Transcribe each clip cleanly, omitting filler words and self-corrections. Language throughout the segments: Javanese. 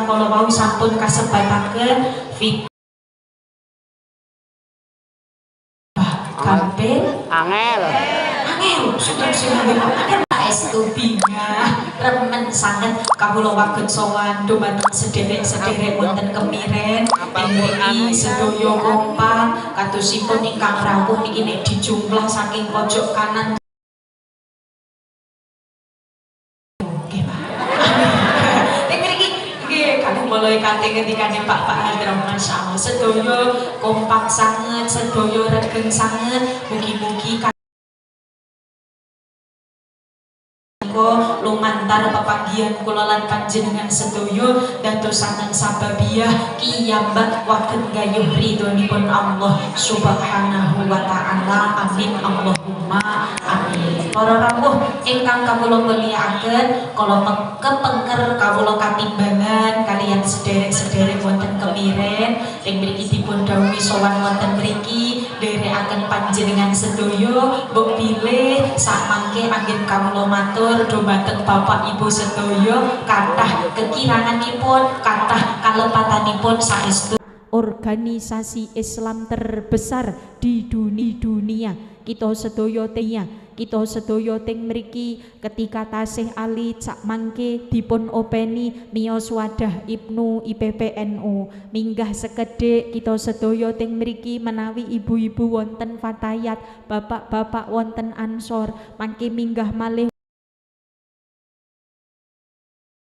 ingkang kala wau sampun kasebataken kampil angel sudah sing estubinga remen sanget kawula waget sowan dumateng sederek-sederek wonten kemiren mriki sedaya kompak kadosipun ingkang rawuh niki nek dijumlah saking pojok kanan mulai kate ketikane Pak Hadram masyaallah sedaya kompak sanget sedaya regeng sanget mugi-mugi lumantar pepanggihan kula lan panjenengan sedaya dadosaken sababiyah kiyambak waget gayuh ridhonipun Allah Subhanahu wa taala. Amin Allahumma amin. Para rawuh ingkang kawula mulyakaken, kala kepengker kawula katimbangan kaliyan sederek-sederek wonten kemiren ing mriki dipun dawuhi sowan wonten mriki nderekaken panjenengan sedaya mbok bilih sak mangke anggen kawula matur dumateng Bapak Ibu sedaya kathah kekiranganipun kathah kalepatanipun saestu organisasi Islam terbesar di dunia kita sedaya teng mriki ketika tasih alit sak mangke dipun openi miyos wadah Ibnu IPPNU minggah sekedhik kita sedaya teng mriki menawi ibu-ibu wonten fatayat bapak-bapak wonten ansor mangke minggah malih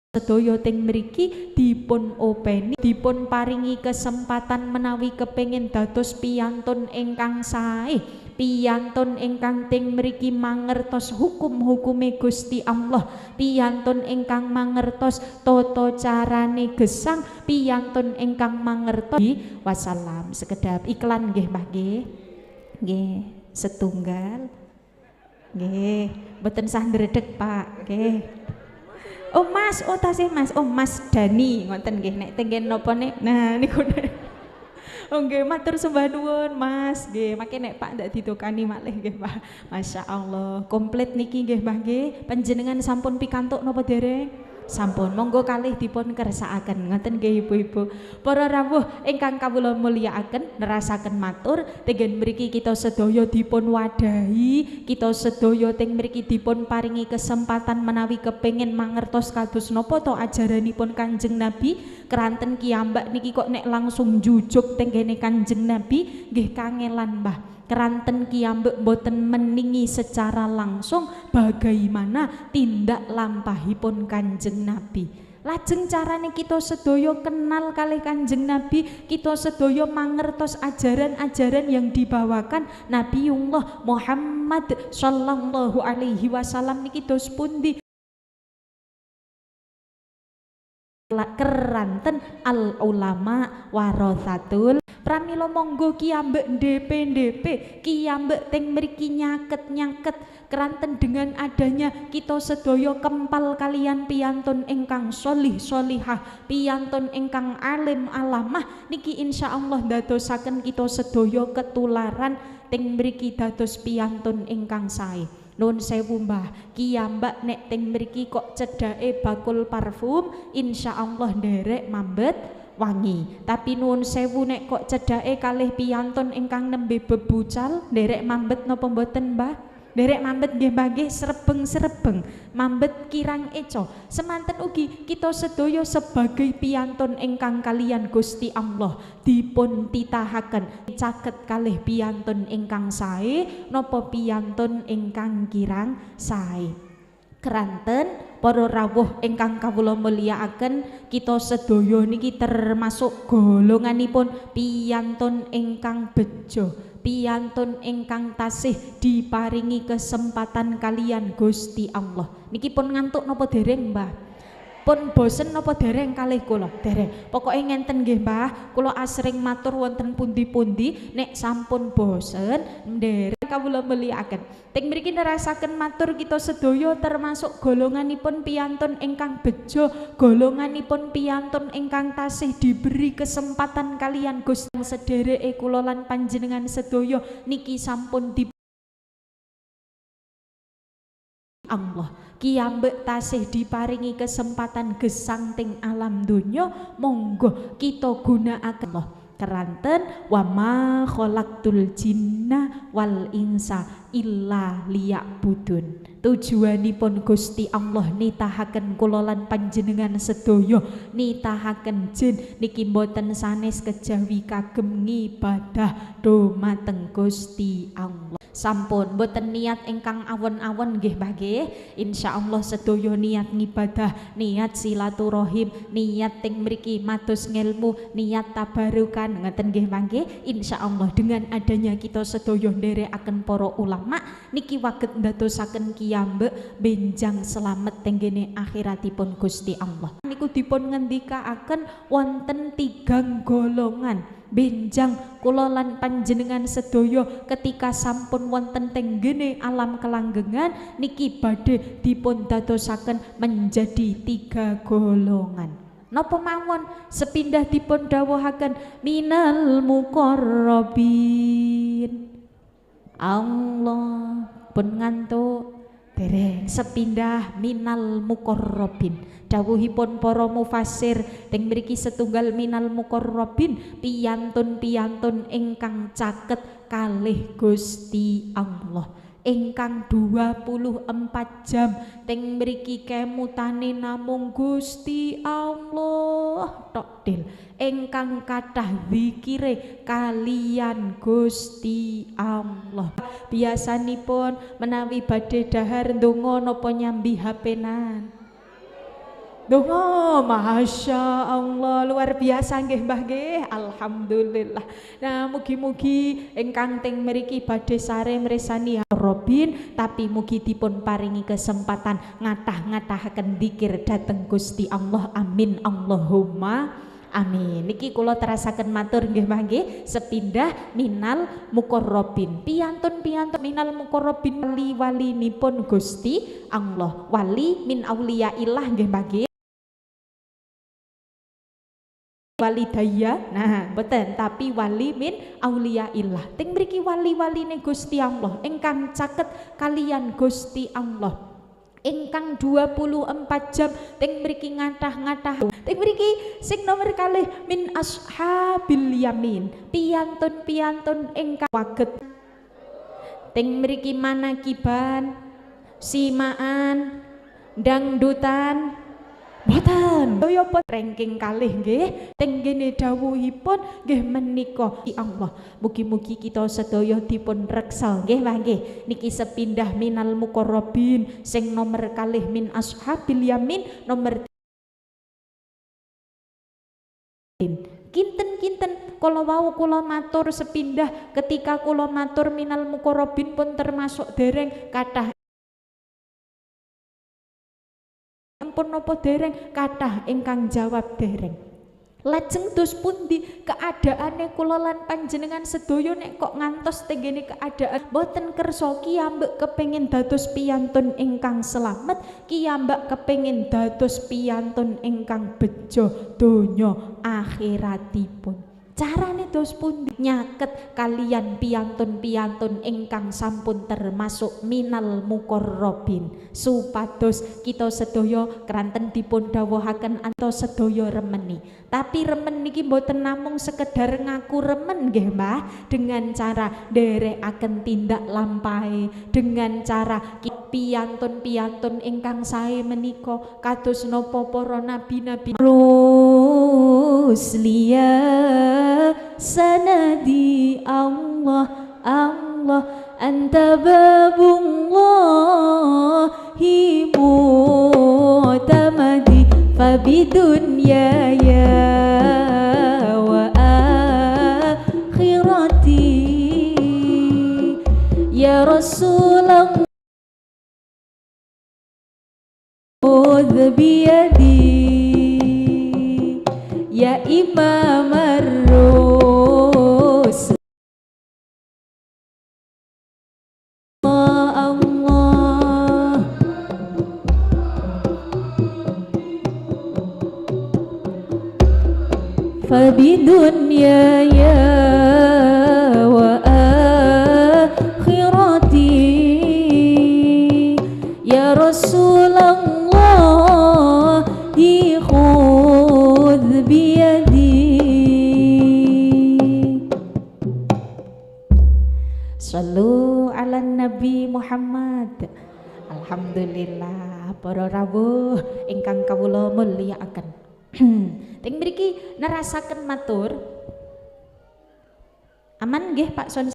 sedaya teng mriki dipun openi dipun paringi kesempatan menawi kepengin dados piyantun ingkang sae piyantun ingkang teng mriki mangertos hukum-hukume Gusti Allah piyantun ingkang mangertos tata carane gesang piyantun ingkang mangertos wassalam. Sekedap iklan nggih Mbah nggih setunggal nggih mboten sah ndredeg Pak nggih. Oh Mas, oh tasih Mas, oh Mas Dani ngoten nggih nek tenggen napa nek. Nah niku. Oh nggih matur sembah nuwun Mas nggih. Mangke nek Pak ndak ditukani malih nggih Pak. Masyaallah. Komplit niki nggih Mbah nggih. Panjenengan sampun pikantuk napa dereng? Sampun, monggo kalih dipun kersakaken ngoten nggih ibu-ibu. Para rawuh ingkang kawula mulyakaken nerasaken matur tenggen mriki kita sedaya dipun wadahi, kita sedaya teng mriki dipun paringi kesempatan menawi kepengin mangertos kados napa to ajaranipun Kanjeng Nabi. Keranten kiyambak niki kok nek langsung jujuk teng kene Kanjeng Nabi nggih kangelan Mbah. Keranten kiyambek boten meningi secara langsung bagaimana tindak lampahipun Kanjeng Nabi. Lajeng carane kita sedaya kenal kalih Kanjeng Nabi, kita sedaya mangertos ajaran-ajaran yang dibawakan Nabiullah Muhammad sallallahu alaihi wasallam niki dos pundi. Keranten al ulama warathatul pramila monggo kiyambek ndp kiyambek teng mriki nyaket keranten dengan adanya kita sedaya kempal kalian piyantun ingkang sholih sholihah piyantun ingkang alim alamah niki insyaallah dadosaken kita sedaya ketularan teng mriki dados piyantun ingkang sae. Nun sewu Mbah, kiyambak nek teng mriki kok cedhake bakul parfum, insyaallah nderek mambet wangi. Tapi nun sewu nek kok cedhake kalih piyantun ingkang nembe bebucal, nderek mambet napa mboten Mbah? Derek mambet nggih Mbah nggih srebeng-srebeng, mambet kirang eco. Semanten ugi kita sedaya sebagai piyantun ingkang kalian Gusti Allah dipun titahaken caket kalih piyantun ingkang sae napa piyantun ingkang kirang sae. Keranten para rawuh ingkang kawula mulyakaken kita sedaya niki termasuk golonganipun piyantun ingkang bejo. Piyantun ingkang tasih diparingi kesempatan kalian Gusti Allah. Niki pun ngantuk napa dereng Mbah? Pun bosen napa dereng kalih kula? Dereng. Pokoke ngenten nggih Mbah, kula asring matur wonten pundi-pundi nek sampun bosen nderek kawula mulyakaken. Teng mriki nerasaken matur kita sedaya termasuk golonganipun piyantun ingkang bejo, golonganipun piyantun ingkang tasih diberi kesempatan kalian Gusti sedereke kula lan panjenengan sedaya niki sampun di Allah Kiambek tasih diparingi kesempatan gesang ting alam dunya, monggo kita gunakaken Allah. Keranten wa ma khalaqtul jinna wal insa illa liya'budun. Tujuanipun Gusti Allah nitahaken kula lan panjenengan sedaya nitahaken jin niki mboten sanes kejawi kagem ngibadah dhumateng Gusti Allah. Sampun mboten niat ingkang awon-awon nggih Mbah nggih. Insyaallah sedaya niat ngibadah, niat silaturahim, niat teng mriki mados ngelmu, niat tabarukan ngeten nggih Mbah nggih. Insyaallah dengan adanya kita sedaya nderekaken para ulama niki waget ndadosaken kiyambek benjang selamat tenggene akhiratipun Gusti Allah. Niku dipun ngendikaaken wonten 3 golongan benjang kula lan panjenengan sedaya ketika sampun wonten tenggene alam kelanggengan niki badhe dipun dadosaken menjadi 3 golongan. Napa mawon sepindah dipun dawuhaken minal muqarrabin. Allah pun ngantuk dereng sepindah minal muqarrabin. Dawuhipun para mufassir teng mriki setunggal minal muqarrabin piyantun-piyantun ingkang caket kalih Gusti Allah, ingkang 24 jam teng mriki kemutane namung Gusti Allah tok del, ingkang kathah zikire kalian Gusti Allah. Biasanipun menawi badhe dahar ndonga napa nyambi HP-nan? Donga, masya Allah, luar biasa nggih Mbah nggih, alhamdulillah. Nah mugi-mugi ingkang teng mriki badhe sare mresani Robin, tapi mugi dipun paringi kesempatan ngatah-ngatahaken dzikir dhateng Gusti Allah. Amin Allahumma amin. Niki kula terasaken matur nggih Mbah nggih, sepindah minal muqarrabin. Piyantun-piyantun minal muqarrabin wali-walinipun Gusti Allah. Wali min auliyaillah nggih Mbah nggih. Wali daya, nah betul, tapi wali min auliyaillah. Teng mriki wali-waline Gusti Allah ingkang caket kalian Gusti Allah, ingkang 24 jam teng mriki ngatah-ngatah. Teng mriki sing nomor kalih min ashabil yamin, piyantun-piyantun ingkang waget teng mriki manakiban, simaan, dangdutan boten daya ranking kalih nggih tenggene dawuhipun nggih menika Allah. Mugi-mugi kita sedaya dipun reksal nggih Mbah nggih. Niki sepindah minal muqarrabin sing nomor kalih min ashabil yamin nomor kinten-kinten kala wau kula matur sepindah ketika kula matur minal muqarrabin pun termasuk dereng kathah pun napa dereng kathah ingkang jawab dereng. Lajeng dos pundi keadaane kula lan panjenengan sedaya nek kok ngantos tenggene keadaan boten kersa kiyambek kepengin dados piyantun ingkang selamat, kiyambak kepengin dados piyantun ingkang bejo donya akhiratipun. Carane dos pundi nyaket kalian piyantun-piyantun ingkang sampun termasuk minal muqarrabin supados kita sedaya keranten dipun dawuhaken antos sedaya remeni. Tapi remen niki mboten namung sekedar ngaku remen nggih Mbah, dengan cara nderekaken tindak lampahe, dengan cara piyantun-piyantun ingkang sae menika kados napa para nabi-nabi rusliya sanadi Allah Allah anta babullahi mu'tamadi fabidunya ya wa akhirati ya Rasulullah biyadi ya Imam ar-Rus Allah fabidunya ya wa akhirati ya Rasul rawuh ingkang kawula mulyakaken. Teng mriki nerasaken matur. Aman nggih Pak Son.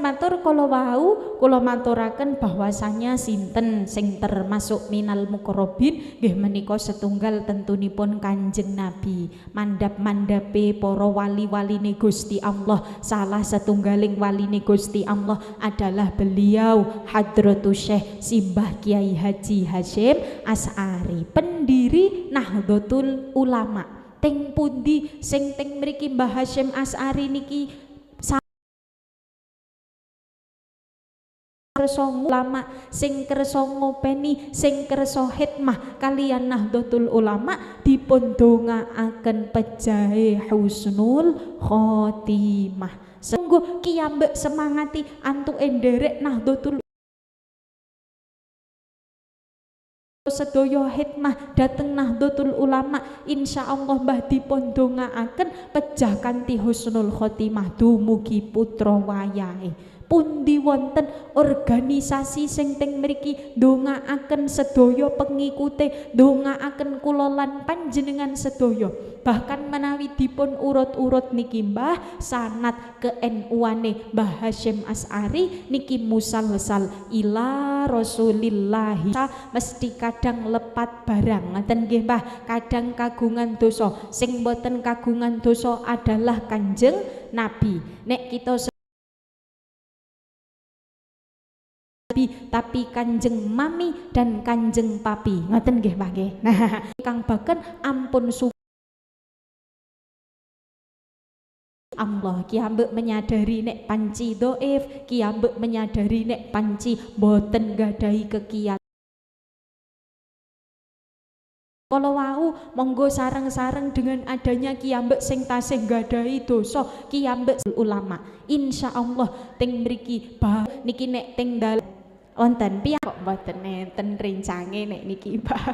Matur kala wau kula maturaken bahwasanya sinten sing termasuk minal muqarrabin nggih menika setunggal tentunipun Kanjeng Nabi. Mandhap-mandhape para wali-waline Gusti Allah, salah setunggaling waline Gusti Allah adalah beliau Hadratus Syekh Simbah Kiai Haji Hasyim Asy'ari, pendiri Nahdlatul Ulama. Teng pundi sing teng mriki Mbah Hasyim Asy'ari niki kersa ulama, sing kersa ngopeni, sing kersa hikmah kalian Nahdlatul Ulama dipun dongaaken pejahe husnul khotimah. Sungguh kiyambek semangati antuke nderek Nahdlatul sedaya hikmah dateng Nahdlatul Ulama, insyaallah mbah dipun dongaaken pejah kanthi husnul khotimah dumugi putra wayahe. Pundi wonten organisasi sing teng mriki ndongaaken sedaya pengikute, ndongaaken kula lan panjenengan sedaya. Bahkan menawi dipun urut-urut niki Mbah sanad ke NU-ane Mbah Hasyim Asy'ari niki musalsal ila Rasulillah, mesti kadang lepat barang ngoten nggih Mbah, kadang kagungan dosa. Sing boten kagungan dosa adalah Kanjeng Nabi. Nek kita tapi Kanjeng Mami dan Kanjeng Papi ngoten nggih Mbah nggih. Nah, Kang Baken ampun Allah kiambek menyadari nek panci doif, kiambek menyadari nek panci boten gadahi kekiat. Kalau wau monggo sareng-sareng dengan adanya kiambek sing tasih gadahi dosa, kiambek ulama. Insya Allah teng mriki bah niki nek teng wonten piyambak kok mboten nenten rencange nek niki Mbah.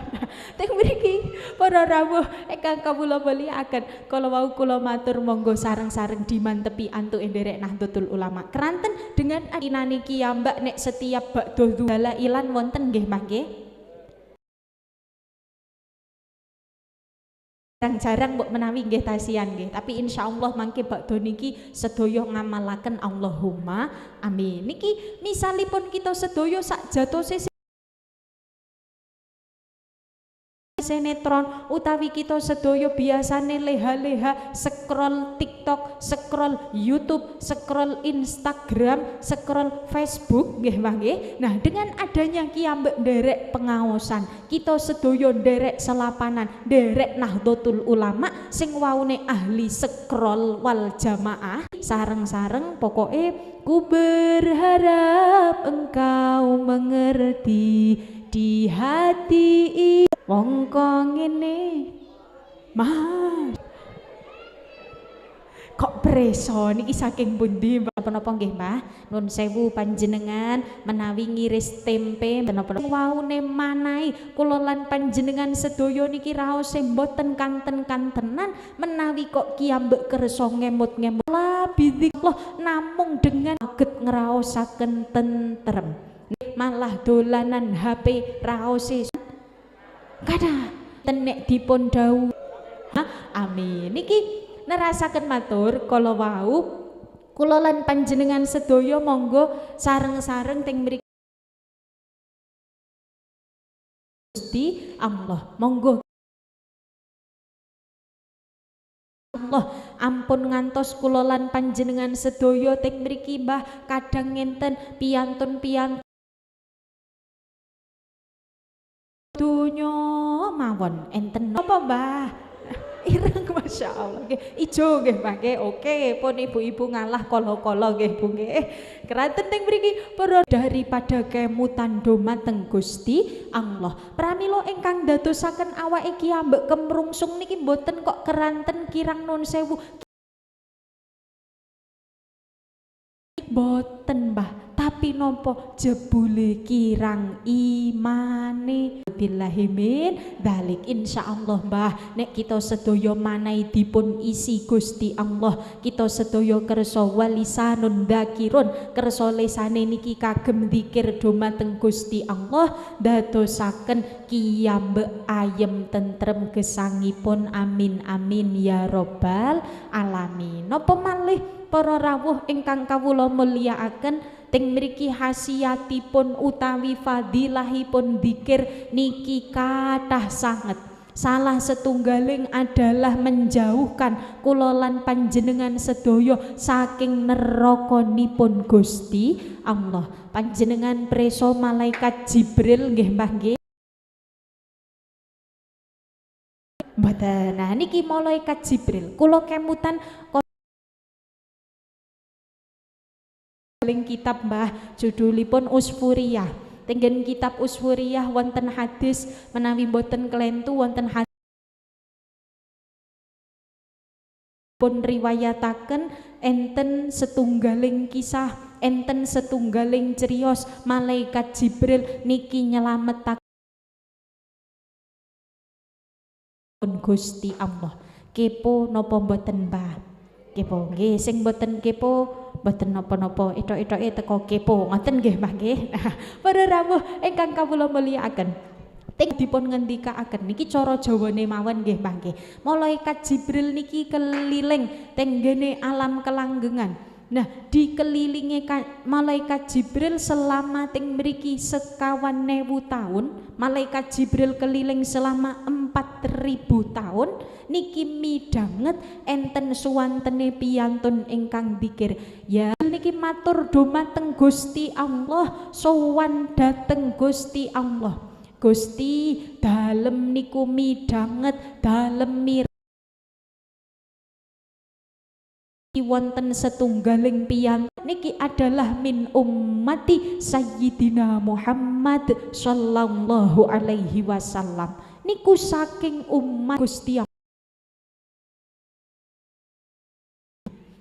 Teng mriki para rawuh ingkang kawula mulyakaken, kala wau kula matur monggo sareng-sareng dimantepi antuke nderek Nahdlatul Ulama. Keranten dengan akinane kiyambak nek setiap bakdo dala ilan wonten nggih Mbah nggih. Jarang mbok menawi nggih tasian nggih, tapi insyaallah mangke bakdo niki sedaya ngamalaken Allahumma amin. Niki misalipun kita sedaya sak jatose sinetron utawi kita sedaya biasane leha-leha scroll TikTok, scroll YouTube, scroll Instagram, scroll Facebook nggih Mbah nggih. Nah, dengan adanya kiambek nderek pengaosan, kita sedaya nderek selapanan, nderek Nahdlatul Ulama sing waune ahli scroll wal jamaah, sareng-sareng pokoke ku berharap engkau mengerti di hati wong kok ngene Mas kok preso niki saking pundi menapa nggih Mbah? Nun sewu panjenengan menawi ngiris tempe menapa waune manahi kula lan panjenengan sedaya niki raos mboten kanten-kantenan menawi kok kiambek kersa ngemut-ngemut la bidziklah namung dengan aget ngraosaken tentrem. Malah dolanan HP raose kada tenek dipun dawuh amin. Niki nerasaken matur kala wau kula lan panjenengan sedaya monggo sareng-sareng teng mriki Gusti Allah monggo Allah ampun ngantos kula lan panjenengan sedaya teng mriki Mbah kadang ngenten piantun-piantun dunya mawon enten apa Mbah? Ireng Masya Allah nggih ijo nggih Mbah nggih. Oke pun ibu-ibu ngalah kala-kala nggih Bu nggih. Keranten teng mriki para daripada kemutan dumateng Gusti Allah pramila ingkang dadosaken awake kiambek kemrungsung niki mboten kok keranten kirang nun sewu boten Mbah, tapi apa? Jebule kirang imane. Billahi min dzalik. Insyaallah Mbah, nek kita sedaya manai dipun isi Gusti Allah, kita sedaya kersa walisanun dzakirun, kersa lesane niki kagem dzikir dumateng Gusti Allah, dadosaken kiyambek ayem tentrem gesangipun. Amin amin ya robbal alamin. Napa malih para rawuh ingkang kawula mulyakaken, teng mriki khasiatipun utawi fadilahipun dzikir niki kathah sanget. Salah setunggaling adalah menjauhkan kula lan panjenengan sedaya saking nerakanipun Gusti Allah. Panjenengan preso malaikat Jibril nggih Mbah nggih? Mboten. Nah niki malaikat Jibril kula kemutan kitab Mbah, judulipun Usfuriyah. Tenggen kitab Usfuriyah wonten hadis menawi boten kelentu wonten hadis pun riwayataken enten setunggaling kisah, enten setunggaling cerios malaikat Jibril niki nyelametaken Gusti Allah. Kepo napa mboten Mbah? Kepo nggih, sing mboten kepo mboten napa-napa, etok-etoke teko kepo ngoten nggih Mbah nggih. Para rawuh ingkang kawula mulyakaken, ting dipun ngendikaaken niki cara Jawane mawon nggih Mbah nggih. Malaikat Jibril niki keliling teng ngene alam kelanggengan. Nah, dikelilingi malaikat Jibril selama teng mriki 50.000 tahun. Malaikat Jibril keliling selama 4.000 tahun. Niki midanget enten suwantene piyantun ingkang dzikir. Ya niki matur dumateng Gusti Allah, sowan dhateng Gusti Allah. Gusti dalem niku midanget, dalem wonten setunggaling piyantun niki adalah min ummati Sayyidina Muhammad sallallahu alaihi wasallam. Niku saking umat Gusti Allah.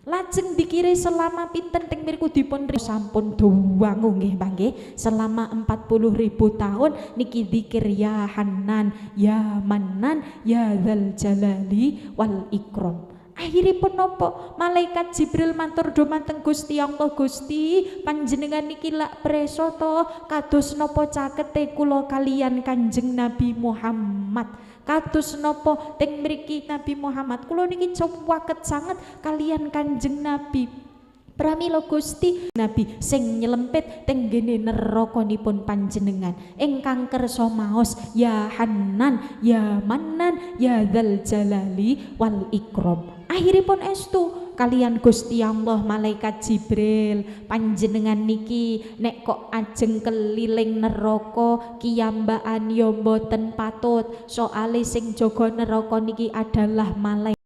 Lajeng dikire selama pinten teng mriku dipun sampun duwangu nggih Mbah nggih, selama 40.000 tahun niki zikir ya Hanan, ya Manan, ya Dzal Jalali wal Ikram. Akhiripun napa? Malaikat Jibril matur dumateng Gusti Allah, Gusti panjenengan niki lak preso to kados napa cakete kula kalian Kanjeng Nabi Muhammad. Kados napa teng mriki Nabi Muhammad kula niki cuwaket sanget kalian Kanjeng Nabi. Pramila Gusti Nabi sing nyelempit teng ngene nerakanipun panjenengan ingkang kersa maos ya Hanan, ya Manan, ya Dzal Jalali wal Ikram. Akhiripun estu kalian Gusti Allah malaikat Jibril, panjenengan niki nek kok ajeng keliling neraka kiyambakan ya mboten patut, soale sing jaga neraka niki adalah malaikat.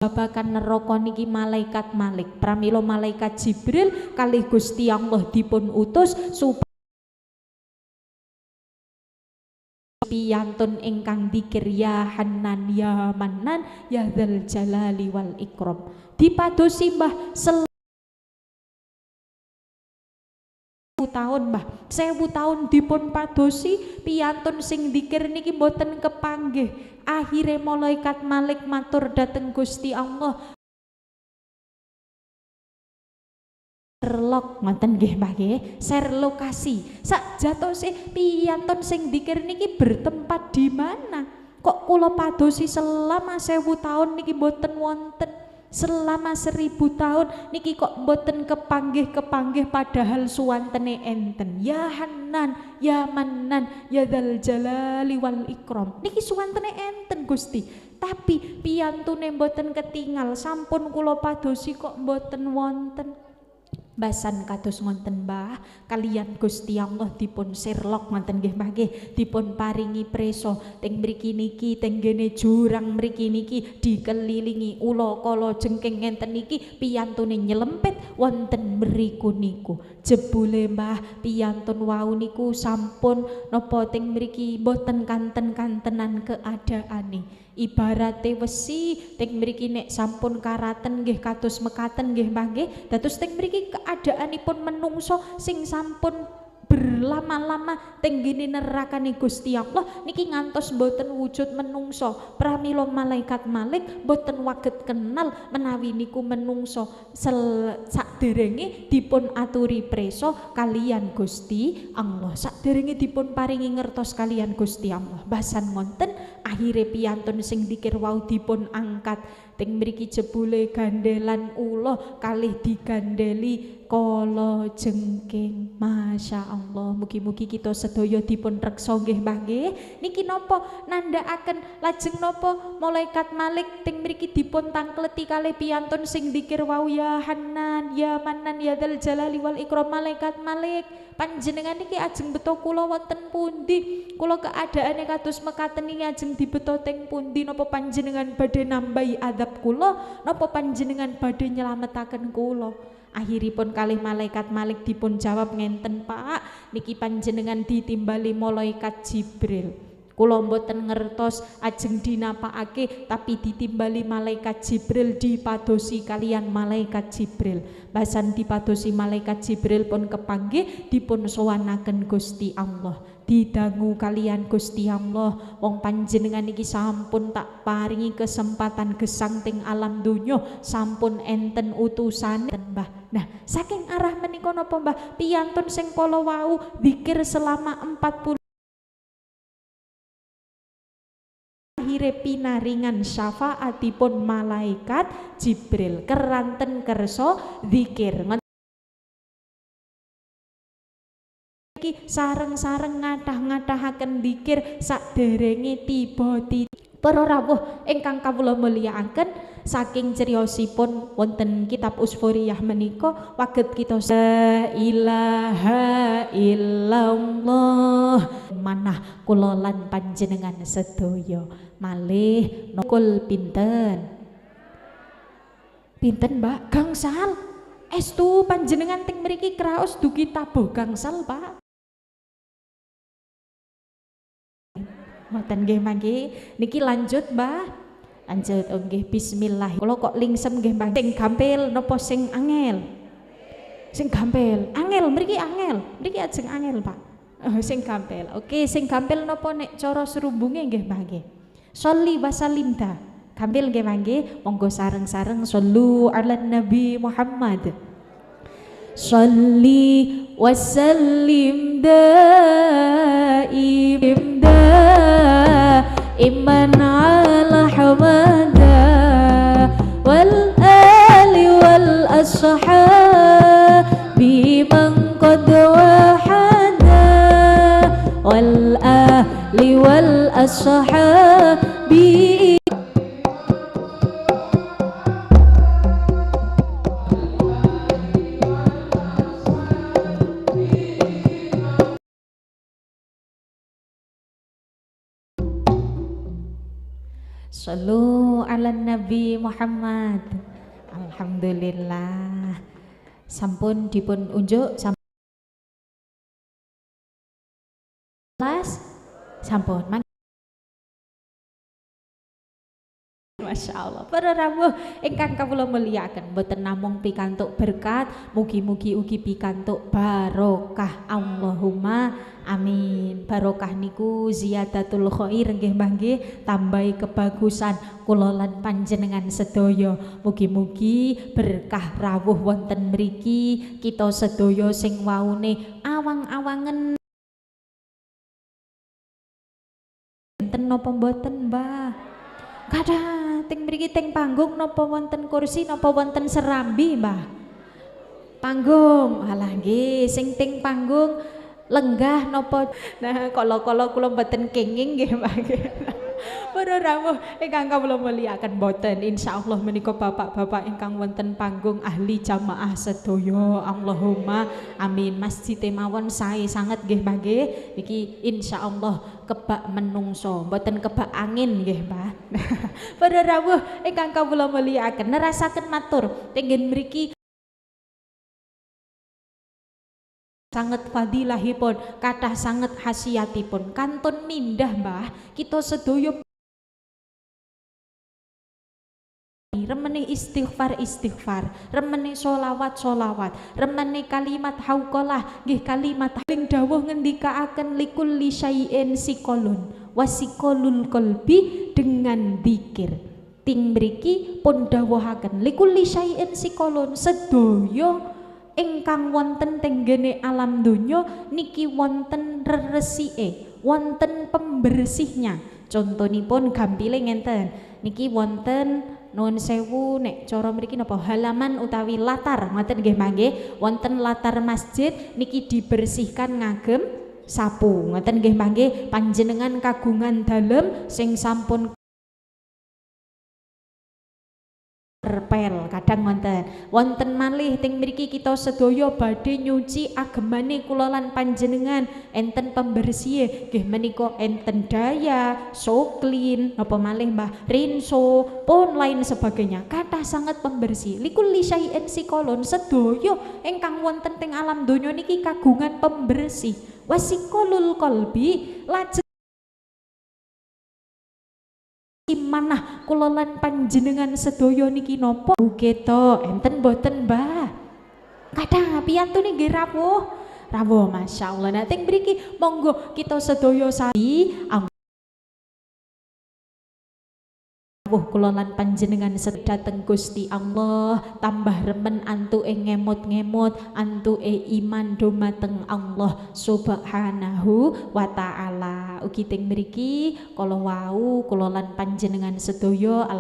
Babakan neraka niki malaikat Malik. Pramila malaikat Jibril kalih Gusti Allah dipun utus supaya piyantun ingkang dzikir ya Hanan, ya Manan, ya Dzal Jalali wal Ikram. Dipadosi Mbah tahun Mbah, 1000 tahun dipun padosi piyantun sing dzikir niki mboten kepanggih. Akhire malaikat Malik matur dateng Gusti Allah, Sherlock ngoten nggih Mbah nggih, share lokasi. Sak jatose piyantun sing dzikir niki bertempat di mana? Kok kula padosi selama 1000 tahun niki mboten wonten. Selama 1000 tahun niki kok mboten kepanggih padahal suwantene enten. Ya Hanan, ya Manan, ya Dzal Jalali wal Ikram. Niki suwantene enten Gusti. Tapi piyantune mboten ketingal, sampun kula padosi kok mboten wonten. Basan kados ngonten Mbah, kalian Gusti Allah dipun Sherlock ngoten nggih Mbah nggih, dipun paringi preso teng mriki niki teng ngene jurang mriki niki dikelilingi ula kala jengking ngenten niki piyantune nyelempit wonten mriku niku. Jebule Mbah piyantun wau niku sampun napa teng mriki boten kanten-kantenan keadaane. Ibarate wesi teng mriki nek sampun karaten nggih kados mekaten nggih Mbah nggih. Dados teng mriki keadaanipun menungso sing sampun berlama-lama tenggini nerakane Gusti Allah niki ngantos boten wujud menungso. Pramila malaikat Malik boten waget kenal menawi niku menungso saderenge dipun aturi preso kalian Gusti Allah, saderenge dipun paringi ngertos kalian Gusti Allah. Basan ngonten akhire piyantun sing dikir wau dipun angkat teng mriki jebule gandelan ula kalih digandeli kala jengking. Masya Allah, mugi-mugi kita sedaya dipun reksa nggih Mbah nggih. Niki napa nandhakaken lajeng napa malaikat Malik teng mriki dipun tangkleti kalih piyantun sing dikir wau ya Hanan ya Manan ya Dzal Jalali wal Ikram. Malaikat Malik panjenengan niki ajeng beto kula wonten pundi? Kula keadaane kados mekaten niki ajeng dibeto teng pundi? Napa panjenengan badhe nambahi adab kula? Napa panjenengan badhe nyelametaken kula? Akhiripun kalih malaikat Malik dipun jawab ngenten, Pak, niki panjenengan ditimbali malaikat Jibril. Kula mboten ngertos ajeng dinapakake tapi ditimbali malaikat Jibril, dipadosi kalian malaikat Jibril. Basan dipadosi malaikat Jibril pun kepanggih dipun sowanaken Gusti Allah. Didangu kalian Gusti Allah, wong panjenengan iki sampun tak paringi kesempatan gesang teng alam donya, sampun enten utusane Mbah. Nah, saking arah menika napa Mbah piyantun sing kala wau zikir selama 40 akhire pinaringan syafaatipun malaikat Jibril keranten kersa zikir. Sareng-sareng ngathah-ngathahaken dzikir saderenge tiba para rawuh ingkang kawula mulyakaken. Saking criyosipun wonten kitab Usfuriyah menika waget kita la ilaha illallah manah kula lan panjenengan sedaya malih nukul pinten Mbak gangsal estu panjenengan teng mriki kraos dugi tabuh gangsal Pak. Ngoten nggih mangke niki lanjut Mbah. Lanjut nggih bismillah. Kula kok lingsem nggih Mbah. Sing gampil napa sing angel? Sing gampil. Angel mriki angel. Mriki ajeng angel Pak. Sing gampil. Oke, sing gampil napa nek cara serumbunge nggih Mbah nggih. Sholli wa sallimta. Gampil nggih Mbah nggih. Monggo sareng-sareng shollu ala Nabi Muhammad. Sholli wa sallim daim iman ala hamada wal ali wal ashabi man qad wahada wal ali wal ashabi. Sallu ala Nabi Muhammad. Alhamdulillah sampun dipun unjuk sampun Masya Allah, para rawuh ingkang kawula mulyakaken, mboten namung pikantuk berkat, mugi-mugi ugi pikantuk barokah. Allahumma amin. Barokah niku ziyadatul khair nggih Mbah nggih, tambahi kebagusan kula lan panjenengan sedaya. Mugi-mugi berkah rawuh wonten mriki, kita sedaya sing waune awang-awangen enten napa mboten Mbah? Kadang teng mriki teng panggung napa wonten kursi napa wonten serambi Mbah? Panggung. Alah nggih sing teng panggung lenggah napa. Nah kala-kala kula mboten kenging nggih Mbah. Para rawuh ingkang kawula mulyakaken boten insyaallah menika bapak-bapak ingkang wonten panggung ahli jamaah sedaya. Allahumma amin. Masjid mawon sae sanget nggih Mbah nggih. Niki insyaallah kebak menungso mboten kebak angin nggih Mbah. Para rawuh ingkang kawula mulyakaken nerasaken matur tenggen mriki sanget fadilahipun, kathah sanget khasiatipun. Kantun mindah Mbah, kita sedaya remene istighfar, remene sholawat, remene kalimat hauqalah, nggih kalimat ing dawuh ngendikaaken likulli syai'in siqalun wasiqalul qalbi dengan zikir. Ting mriki pun dawuhaken likulli syai'in siqalun, sedaya ingkang wonten tenggene alam donya niki wonten reresike, wonten pembersihnya. Contonipun gampile ngenten, niki wonten nuwun sewu nek cara mriki napa halaman utawi latar ngoten nggih mangke, wonten latar masjid niki dibersihkan ngagem sapu ngoten nggih mangke. Panjenengan kagungan dalem sing sampun perpel kadang wonten malih ting mriki kita sedaya badhe nyuci agemane kula lan panjenengan enten pembersih nggih menika enten daya soklin napa malih Mbah rinso pun lain sebagainya, kathah sangat pembersih. Likulli syai'in siqalun, sedaya ingkang wonten teng alam donya niki kagungan pembersih. Wasiqalul qalbi, lajeng manah kula lan panjenengan sedaya niki napa kita enten boten Mbah? Kadang piyantune nggih rawuh masyaallah. Nah teng mriki monggo kita sedaya sami kula lan panjenengan sedhateng Gusti Allah tambah remen antuke ngemot-ngemot, antuke iman dumateng Allah Subhanahu wa taala. Ugi teng mriki kala wau kula lan panjenengan sedaya